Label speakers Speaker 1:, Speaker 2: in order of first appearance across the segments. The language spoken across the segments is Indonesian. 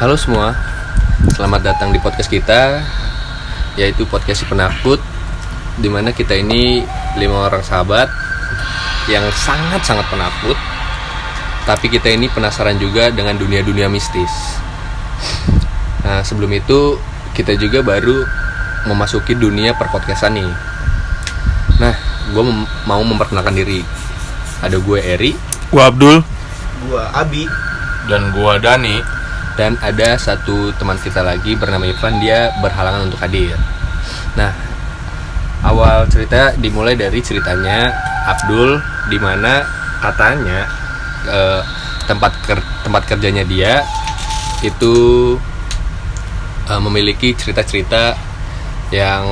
Speaker 1: Halo semua, selamat datang di podcast kita, yaitu podcast si penakut, dimana kita ini 5 orang sahabat yang sangat-sangat penakut. Tapi kita ini penasaran juga dengan dunia-dunia mistis. Nah, sebelum itu kita juga baru memasuki dunia perpodcastan nih. Nah, gue mau memperkenalkan diri. Ada gue Eri,
Speaker 2: gue Abdul,
Speaker 3: gue Abi,
Speaker 4: dan gue Dani.
Speaker 1: dan ada satu teman kita lagi bernama Ivan. Dia berhalangan untuk hadir. Nah, awal cerita dimulai dari ceritanya Abdul, di mana katanya tempat kerjanya dia itu memiliki cerita-cerita yang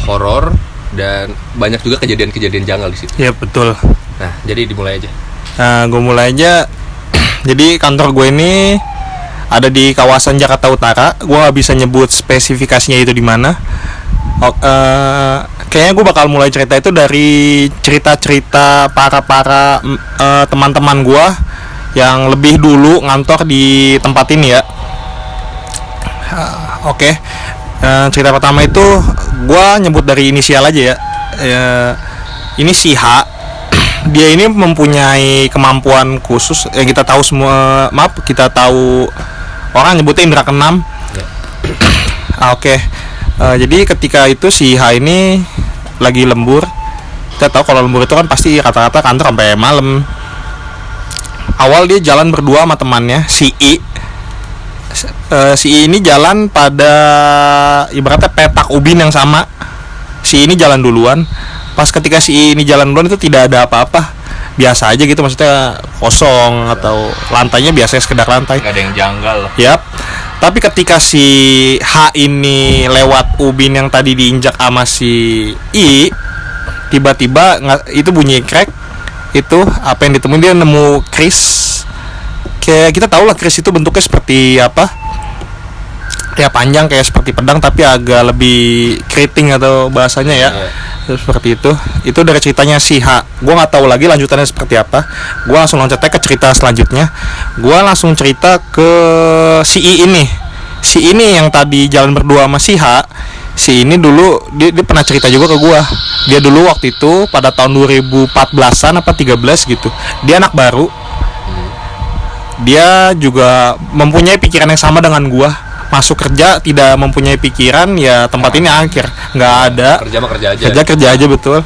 Speaker 1: horor dan banyak juga kejadian-kejadian janggal di situ.
Speaker 2: ya betul.
Speaker 1: Nah, jadi dimulai aja.
Speaker 2: Nah, gue mulai aja. Jadi kantor gue ini ada di kawasan Jakarta Utara. Gue gak bisa nyebut spesifikasinya itu di mana. Kayaknya gue bakal mulai cerita itu dari cerita-cerita para teman-teman gue yang lebih dulu ngantor di tempat ini ya. Oke. Cerita pertama itu gue nyebut dari inisial aja ya. Ini si H. Dia ini mempunyai kemampuan khusus yang kita tahu semua. Kita tahu orang nyebutnya indra keenam. Oke. Jadi ketika itu si H ini lagi lembur. Kita tahu kalau lembur itu kan pasti rata-rata kantor sampai malam. Awal dia jalan berdua sama temannya si I. Si I ini jalan pada ibaratnya petak ubin yang sama. Si ini jalan duluan. Pas ketika si I ini jalan duluan itu tidak ada apa-apa, biasa aja gitu, maksudnya kosong atau lantainya biasanya sekedar lantai.
Speaker 4: Gak ada yang janggal.
Speaker 2: Yap. Tapi ketika si H ini lewat ubin yang tadi diinjak sama si I, tiba-tiba itu bunyi crack. Itu apa yang ditemuin, dia nemu kris. Kayak kita tahu lah kris itu bentuknya seperti apa? Kayak panjang, kayak seperti pedang tapi agak lebih keriting atau bahasanya ya. Seperti itu. Itu dari ceritanya si H. Gue nggak tahu lagi lanjutannya seperti apa. Gue langsung loncatnya ke cerita selanjutnya. Gue langsung cerita ke si I ini. Si ini yang tadi jalan berdua sama si H. Si ini dulu dia pernah cerita juga ke gue. Dia dulu waktu itu pada tahun 2014an apa 13 gitu. Dia anak baru. Dia juga mempunyai pikiran yang sama dengan gue. Masuk kerja tidak mempunyai pikiran, ya tempat ini akhir nggak ada. Kerja aja betul.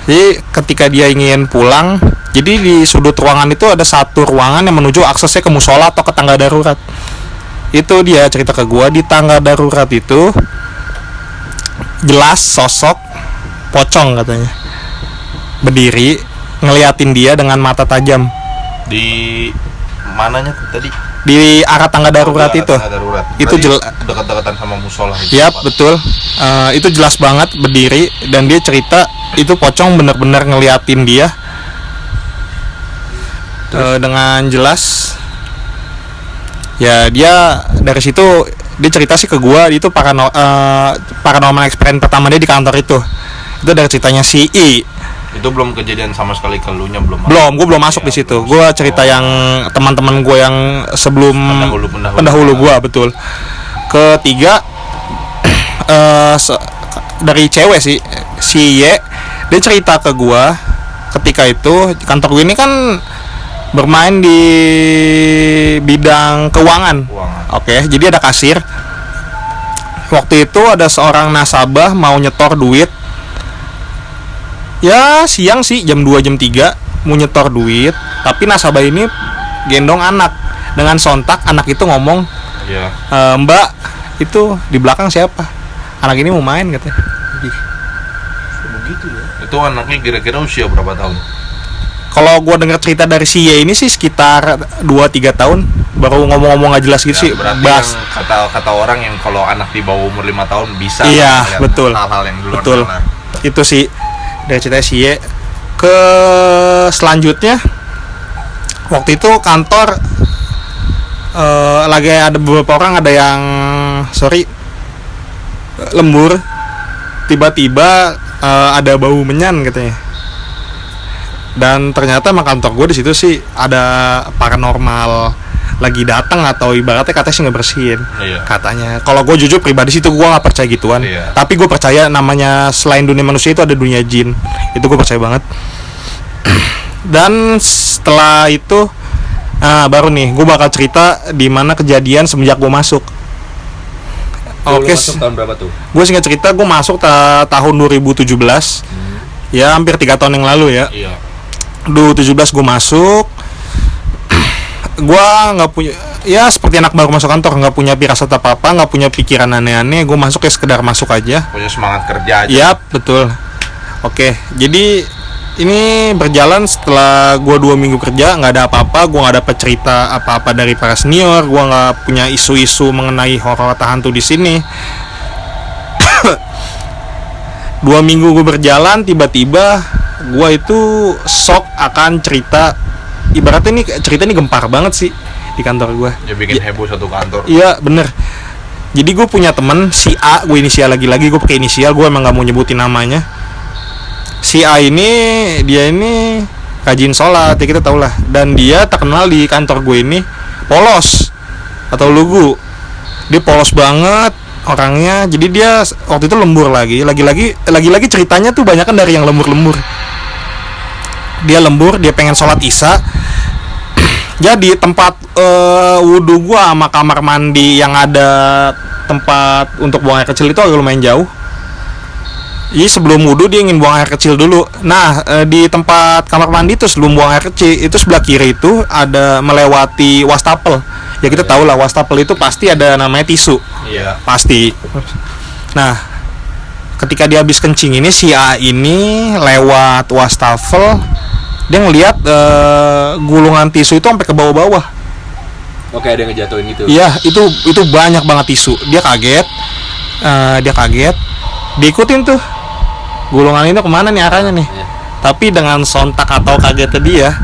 Speaker 2: Jadi ketika dia ingin pulang, jadi di sudut ruangan itu ada satu ruangan yang menuju aksesnya ke musola atau ke tangga darurat. Itu dia cerita ke gua. Di tangga darurat itu jelas sosok pocong katanya berdiri ngeliatin dia dengan mata tajam.
Speaker 4: Di mananya tadi?
Speaker 2: Di arah tangga darurat itu. Itu
Speaker 4: dekat-dekatan sama musola.
Speaker 2: Yap, betul. Itu jelas banget berdiri, dan dia cerita itu pocong benar-benar ngeliatin dia dengan jelas. Ya, dia dari situ dia cerita sih ke gua, itu paranormal experience pertama dia di kantor itu. Itu dari ceritanya si I.
Speaker 4: Itu belum kejadian sama sekali ke lu nya belum.
Speaker 2: Gue belum masuk di situ. Gue cerita yang teman-teman gue yang sebelum pendahulu gue, betul. Ketiga dari cewek sih, si Y. Dia cerita ke gue ketika itu kantor gue ini kan bermain di bidang keuangan. Oke, jadi ada kasir. Waktu itu ada seorang nasabah mau nyetor duit. Ya siang sih, jam 2 jam 3 mau nyetor duit, tapi nasabah ini gendong anak. Dengan sontak anak itu ngomong, Mbak, itu di belakang siapa? Anak ini mau main katanya.
Speaker 3: begitu ya.
Speaker 4: Itu anaknya kira-kira usia berapa tahun?
Speaker 2: Kalau gue dengar cerita dari si Y ini sih sekitar 2-3 tahun. Baru ngomong-ngomong gak jelas gitu sih.
Speaker 4: Berarti kata orang yang kalau anak di bawah umur 5 tahun bisa.
Speaker 2: Iya, betul.
Speaker 4: Hal-hal yang di luar
Speaker 2: betul.
Speaker 4: nalar.
Speaker 2: Itu sih dari cerita si Y. Ke selanjutnya, waktu itu kantor lagi ada beberapa orang, ada yang lembur. Tiba-tiba ada bau menyan katanya. Dan ternyata emang kantor gue di situ sih ada paranormal lagi datang atau ibaratnya katanya sih ngebersihin.
Speaker 4: Iya.
Speaker 2: Katanya. Kalau gue jujur pribadi sih itu gue nggak percaya gituan.
Speaker 4: Iya.
Speaker 2: Tapi gue percaya namanya selain dunia manusia itu ada dunia jin. Itu gue percaya banget. Dan setelah itu baru nih gue bakal cerita di mana kejadian semenjak gue masuk.
Speaker 1: Lu masuk tahun berapa tuh?
Speaker 2: Gue singkat cerita gue masuk tahun 2017. Ya hampir 3 tahun yang lalu ya.
Speaker 4: Iya.
Speaker 2: 2017 gue masuk. Gue nggak punya, ya seperti anak baru masuk kantor, nggak punya firasat apa apa, nggak punya pikiran aneh-aneh. Gue masuk ya sekedar masuk aja.
Speaker 4: Punya semangat kerja aja.
Speaker 2: Yap, betul. Oke, jadi ini berjalan setelah gue 2 minggu kerja, nggak ada apa-apa. Gue nggak dapet cerita apa-apa dari para senior. Gue nggak punya isu-isu mengenai horor atau hantu di sini. 2 minggu gue berjalan, tiba-tiba gue itu shock akan cerita. Ibaratnya nih cerita ini gempar banget sih di kantor gue.
Speaker 4: Ya bikin heboh satu kantor.
Speaker 2: Iya bener. Jadi gue punya temen si A, gue inisial lagi gue pakai inisial, gue emang nggak mau nyebutin namanya. Si A ini dia ini rajin sholat, ya kita tau lah. Dan dia terkenal di kantor gue ini polos atau lugu. Dia polos banget orangnya. Jadi dia waktu itu lembur lagi ceritanya tuh banyak kan dari yang lembur. Dia lembur, dia pengen sholat isya. Jadi tempat wudhu gua sama kamar mandi yang ada tempat untuk buang air kecil itu agak lumayan jauh. Jadi sebelum wudhu dia ingin buang air kecil dulu. Nah di tempat kamar mandi itu sebelum buang air kecil itu sebelah kiri itu ada melewati wastafel. Ya kita tahu lah wastafel itu pasti ada namanya tisu.
Speaker 4: Iya.
Speaker 2: Pasti. Nah ketika dia habis kencing ini si A ini lewat wastafel. Dia ngelihat gulungan tisu itu sampai ke bawah-bawah.
Speaker 1: Oke, ada yang ngejatuhin gitu.
Speaker 2: Iya, itu banyak banget tisu. Dia kaget. Diikutin tuh. Gulungan itu kemana nih arahnya nih?
Speaker 1: Iya.
Speaker 2: Tapi dengan sontak atau kagetnya dia,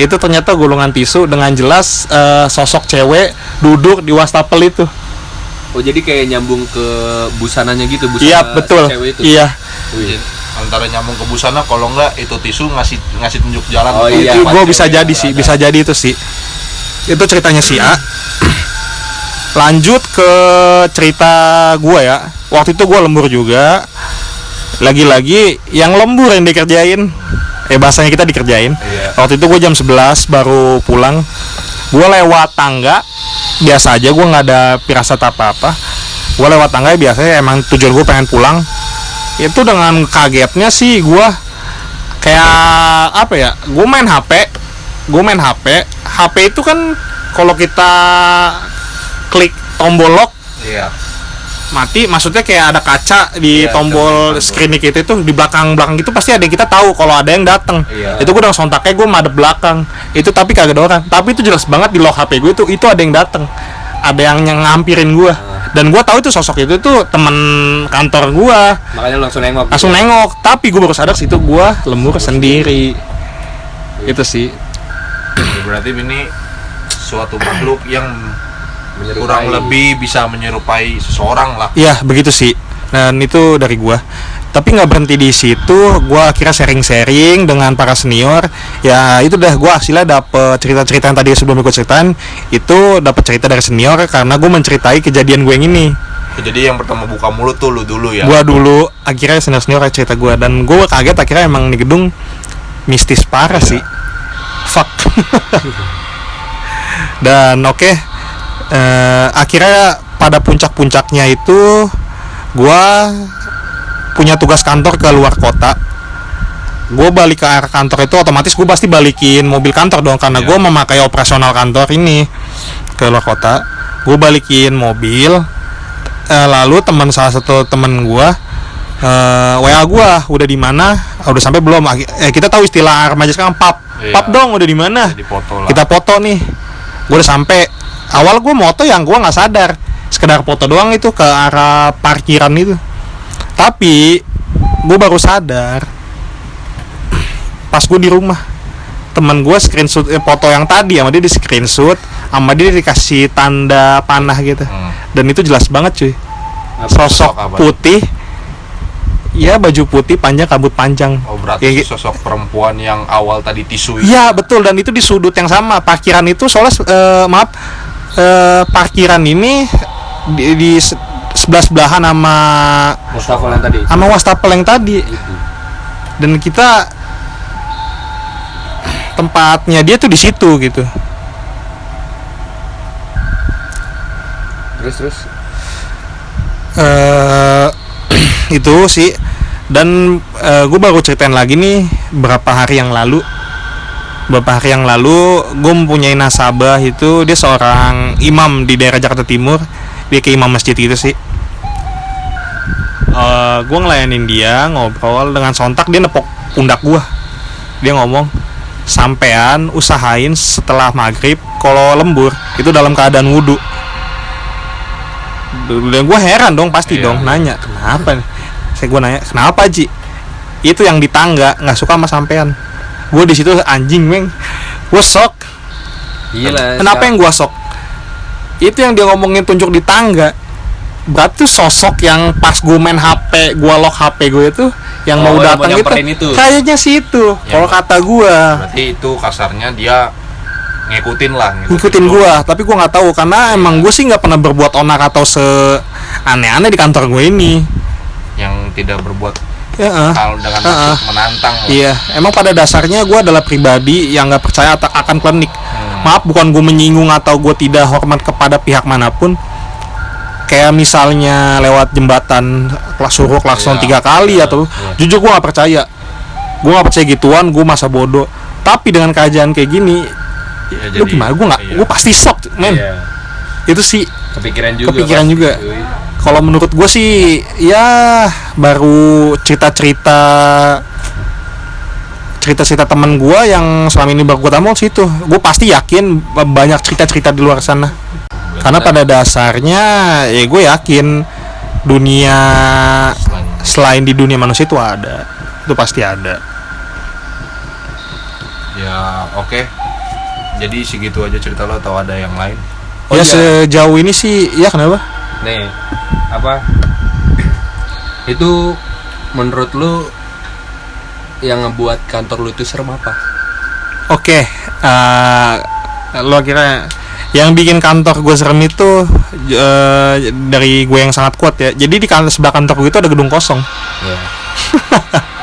Speaker 2: itu ternyata gulungan tisu dengan jelas sosok cewek duduk di wastafel itu.
Speaker 1: Oh, jadi kayak nyambung ke busananya gitu, busana
Speaker 2: Iya, betul.
Speaker 1: cewek itu.
Speaker 2: Iya.
Speaker 1: Wih.
Speaker 4: Antara nyambung ke busana, kalau enggak itu tisu ngasih tunjuk jalan.
Speaker 1: Oh,
Speaker 4: ke
Speaker 1: iya.
Speaker 2: Itu
Speaker 4: tempat
Speaker 2: gue bisa
Speaker 4: cewek
Speaker 2: jadi
Speaker 4: yang
Speaker 2: sih,
Speaker 4: berada.
Speaker 2: bisa jadi itu sih. Itu ceritanya si A. Lanjut ke cerita gue ya. Waktu itu gue lembur juga. Lagi-lagi yang lembur yang dikerjain. Bahasanya kita dikerjain.
Speaker 4: Iya.
Speaker 2: Waktu itu gue jam 11 baru pulang. Gue lewat tangga. Biasa aja, gue nggak ada firasat apa-apa. Gue lewat tangga biasanya emang tujuan gue pengen pulang. Itu dengan kagetnya sih gue kayak apa ya, gue main HP itu kan kalau kita klik tombol lock
Speaker 4: Iya.
Speaker 2: mati, maksudnya kayak ada kaca di
Speaker 4: Iya,
Speaker 2: tombol
Speaker 4: kan,
Speaker 2: screen kita itu di belakang itu pasti ada yang kita tahu kalau ada yang datang.
Speaker 4: Iya.
Speaker 2: Itu gue udah sontaknya gue madep belakang itu, tapi kagak ada orang, tapi itu jelas banget di lock HP gue itu ada yang datang, ada yang ngampirin gue. Dan gue tahu itu sosok itu tuh teman kantor gue.
Speaker 1: Makanya lu langsung nengok.
Speaker 2: Langsung nengok, tapi gue baru sadar situ gue lembur sendiri. Itu sih.
Speaker 4: Ya, berarti ini suatu makhluk yang
Speaker 1: Menyerupai.
Speaker 4: kurang lebih bisa menyerupai seseorang lah.
Speaker 2: Iya, begitu sih. Dan itu dari gue. Tapi nggak berhenti di situ, gue akhirnya sharing-sharing dengan para senior. Ya itu dah, gue hasilnya dapet cerita-cerita yang tadi sebelum gue ceritain. Itu dapet cerita dari senior karena gue menceritai kejadian gue yang ini.
Speaker 4: Jadi yang pertama buka mulut tuh lu dulu ya.
Speaker 2: Gue dulu, akhirnya senior cerita gue. Dan gue kaget akhirnya emang di gedung mistis parah sih. Fuck. Dan oke, akhirnya pada puncak-puncaknya itu gue punya tugas kantor ke luar kota. Gue balik ke arah kantor itu otomatis gue pasti balikin mobil kantor dong, karena gue memakai operasional kantor ini ke luar kota. Gue balikin mobil, lalu salah satu temen gue WA gue, udah di mana, udah sampai belum. Kita tahu istilah remaja sekarang pap dong, udah di mana,
Speaker 4: Dipoto lah.
Speaker 2: kita foto nih. Gue udah sampai. Awal gue moto yang gue nggak sadar, sekedar foto doang itu ke arah parkiran itu. Tapi gue baru sadar pas gue di rumah. Temen gue screenshot foto yang tadi sama dia di screenshot, sama dia dikasih tanda panah gitu. Dan itu jelas banget cuy. Sosok
Speaker 4: apa?
Speaker 2: putih, ya baju putih panjang, rambut panjang.
Speaker 4: Oh, berarti
Speaker 2: Kayak
Speaker 4: sosok perempuan kemampuan yang awal tadi tisu itu.
Speaker 2: Iya betul, dan itu di sudut yang sama parkiran itu soalnya parkiran ini di sebelah-sebelahan sama wastafel yang tadi. Dan kita tempatnya dia tuh di situ gitu.
Speaker 1: Terus
Speaker 2: Itu sih. Dan gue baru ceritain lagi nih beberapa hari yang lalu gue mempunyai nasabah itu, dia seorang imam di daerah Jakarta Timur. Dia ke imam masjid gitu sih. Gue ngelayanin dia, ngobrol, dengan sontak dia nepok pundak gue. Dia ngomong, sampean usahain setelah maghrib kalau lembur itu dalam keadaan wudhu. Dan gue heran dong, pasti dong nanya kenapa nih. Gue nanya kenapa Ji, itu yang di tangga nggak suka sama sampean. Gue di situ anjing meng, gue sok.
Speaker 1: Gila,
Speaker 2: kenapa yang gue sok? Itu yang dia ngomongin tunjuk di tangga, berarti sosok yang pas gue main HP, gue lock HP gue itu yang mau datang itu. Kayaknya sih itu kalau kata gue.
Speaker 4: Berarti itu kasarnya dia ngikutin gue,
Speaker 2: tapi gue nggak tahu karena emang gue sih nggak pernah berbuat onar atau aneh-aneh di kantor gue ini.
Speaker 4: Yang tidak berbuat hal dengan maksud menantang.
Speaker 2: Iya, emang pada dasarnya gue adalah pribadi yang nggak percaya akan klinik. Maaf, bukan gue menyinggung atau gue tidak hormat kepada pihak manapun. Kayak misalnya lewat jembatan suruh klakson 3 kali atau jujur gue nggak percaya. Gue nggak percaya gituan, gue masa bodoh. Tapi dengan keadaan kayak gini, lu gimana? Gue pasti shock, men. Itu sih kepikiran juga. Kalau menurut gue sih ya baru cerita teman gue yang selama ini baru gue tamu situ. Gue pasti yakin banyak cerita di luar sana. Karena pada dasarnya ya gue yakin dunia selain di dunia manusia itu ada. Itu pasti ada.
Speaker 4: Ya oke. Jadi segitu aja cerita lo, atau ada yang lain?
Speaker 2: Sejauh ini sih ya. Kenapa?
Speaker 1: Nih, itu menurut lu yang ngebuat kantor lu itu serem apa?
Speaker 2: Oke, lo kira yang bikin kantor gue serem itu dari gue yang sangat kuat ya. Jadi di sebelah kantor gue itu ada gedung kosong.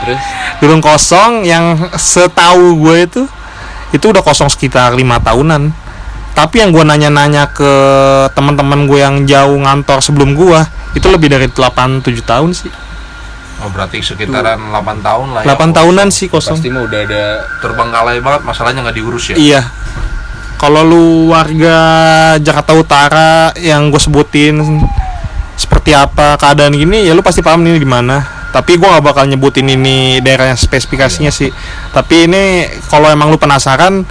Speaker 2: Terus? Gedung kosong yang setahu gue itu udah kosong sekitar 5 tahunan. Tapi yang gue nanya-nanya ke teman-teman gue yang jauh ngantor sebelum gue, itu lebih dari 8-7 tahun sih.
Speaker 4: Oh, berarti sekitaran 8 tahun lah
Speaker 2: 8 ya. Tahunan sih kosong.
Speaker 1: Pasti mah udah ada
Speaker 4: terbengkalai banget, masalahnya nggak diurus ya.
Speaker 2: Iya. Kalau lu warga Jakarta Utara yang gue sebutin seperti apa keadaan gini, ya lu pasti paham ini di mana. Tapi gue nggak bakal nyebutin ini daerah spesifikasinya sih. Tapi ini kalau emang lu penasaran,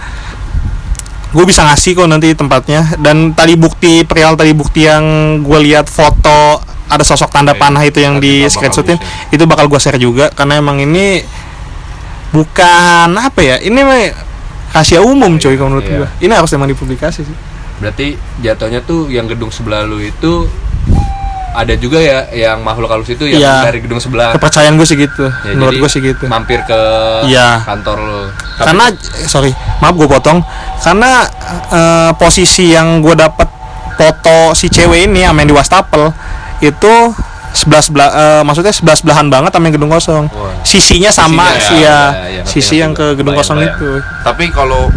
Speaker 2: gue bisa ngasih kok nanti tempatnya. Dan perihal tadi bukti yang gue lihat foto ada sosok tanda panah itu yang di screenshotin, itu bakal gue share juga. Karena emang ini bukan apa ya, ini rahasia umum coy kalau menurut gue. Ini harus emang dipublikasi sih.
Speaker 1: Berarti jatuhnya tuh yang gedung sebelah lu itu ada juga ya yang makhluk halus itu yang dari gedung sebelah. Kepercayaan
Speaker 2: gue sih gitu. Menurut gue sih gitu.
Speaker 1: Mampir ke kantor lu.
Speaker 2: Karena maaf gue potong. Karena posisi yang gue dapat foto si cewek ini sama yang di wastafel itu maksudnya sebelah-sebelahan banget sama yang gedung kosong. Sisinya sama sisi yang ke gedung kosong itu.
Speaker 4: Tapi kalau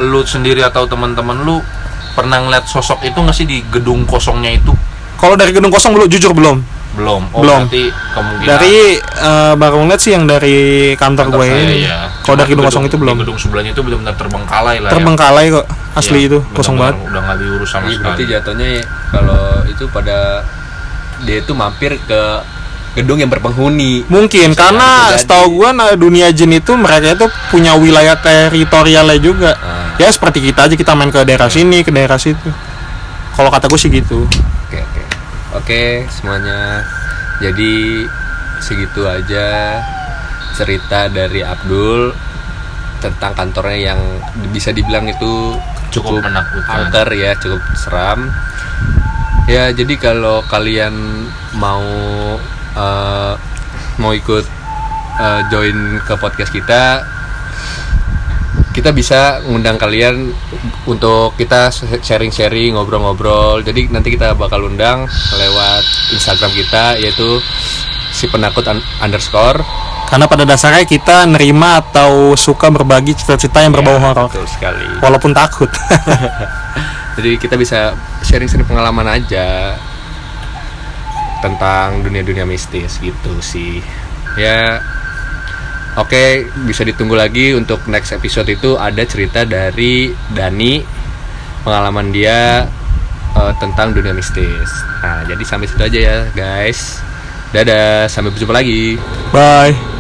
Speaker 4: lu sendiri atau teman-teman lu pernah ngeliat sosok itu nggak sih di gedung kosongnya itu?
Speaker 2: Kalau dari gedung kosong jujur belum.
Speaker 4: Belum.
Speaker 2: Berarti kemungkinan dari baru ngeliat sih yang dari kantor gue ini. Kalau dari gedung kosong itu belum.
Speaker 4: Gedung sebelahnya itu benar-benar terbengkalai lah.
Speaker 2: Terbengkalai kok, asli itu kosong banget.
Speaker 4: Udah nggak diurus sama sekali.
Speaker 1: Berarti jatuhnya kalau itu pada dia itu mampir ke gedung yang berpenghuni.
Speaker 2: Mungkin karena setahu gue dunia jin itu mereka itu punya wilayah teritorialnya juga. Ya seperti kita aja, kita main ke daerah sini, ke daerah situ. Kalau kata gue sih gitu.
Speaker 1: Oke, semuanya. Jadi segitu aja cerita dari Abdul tentang kantornya yang bisa dibilang itu cukup
Speaker 4: menakutkan,
Speaker 1: angker ya, cukup seram. Ya, jadi kalau kalian mau ikut join ke podcast kita, kita bisa ngundang kalian untuk kita sharing-sharing, ngobrol-ngobrol. Jadi nanti kita bakal undang lewat Instagram kita, yaitu si penakut underscore.
Speaker 2: Karena pada dasarnya kita nerima atau suka berbagi cerita-cerita yang berbau horor,
Speaker 1: Betul sekali.
Speaker 2: walaupun takut.
Speaker 1: Jadi kita bisa sharing-sharing pengalaman aja tentang dunia-dunia mistis gitu sih. Ya, oke, bisa ditunggu lagi untuk next episode. Itu ada cerita dari Dani, pengalaman dia tentang dunia mistis. Nah, jadi sampai situ aja ya guys. Dadah, sampai berjumpa lagi.
Speaker 2: Bye.